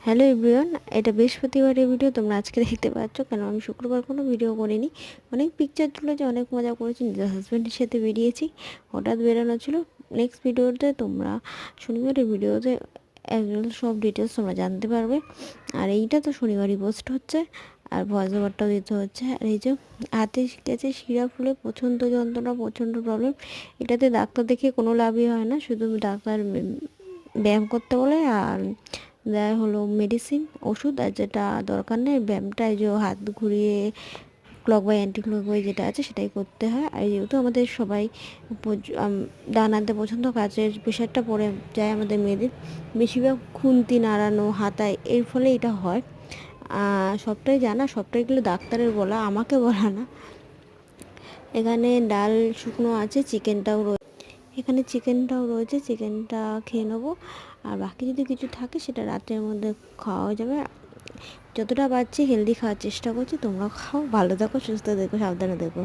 Hello everyone, এটা বৃহস্পতিবারের video তোমরা আজকে দেখতে পাচ্ছ। কেন আমি শুক্রবার কোনো ভিডিও করিনি। অনেক পিকচার তুলেছি, অনেক মজা করেছি, নিজের হাজব্যান্ডের সাথে বেরিয়েছি, হঠাৎ বেরোনো ছিল। নেক্সট ভিডিওতে তোমরা শনিবারের ভিডিওতে একদম সব ডিটেলস তোমরা জানতে পারবে। আর এইটা তো শনিবারই পোস্ট হচ্ছে, আর ভয়েস ওভারটাও দিতে হচ্ছে। আর এই যে হাতে গেছে শিরা ফুলে প্রচণ্ড যন্ত্রণা, প্রচণ্ড প্রবলেম। এটাতে ডাক্তার দেখে কোনো লাভই হয় না, শুধু ডাক্তার ব্যায়াম করতে বলে আর দেয় হলো মেডিসিন, ওষুধ। আর যেটা দরকার নেই ব্যায়ামটা, এই যে হাত ঘুরিয়ে clockwise anticlockwise যেটা আছে সেটাই করতে হয়। আর যেহেতু আমাদের সবাই ডান হাতে পছন্দ, কাজের প্রেশারটা পড়ে যায় আমাদের মেয়েদের, বেশিরভাগ খুন্তি নাড়ানো হাতায়, এর ফলে এটা হয়। সবটাই জানা, সবটাই এগুলো ডাক্তারের বলা, আমাকে বলা না। এখানে ডাল শুকনো আছে, চিকেনটাও রয়েছে, চিকেনটা খেয়ে নেবো। আর বাকি যদি কিছু থাকে সেটা রাতের মধ্যে খাওয়া যাবে। যতটা পারছি হেলদি খাওয়ার চেষ্টা করছি, তোমরা খাও, ভালো থাকো, সুস্থ থেকো, সাবধানে থেকো।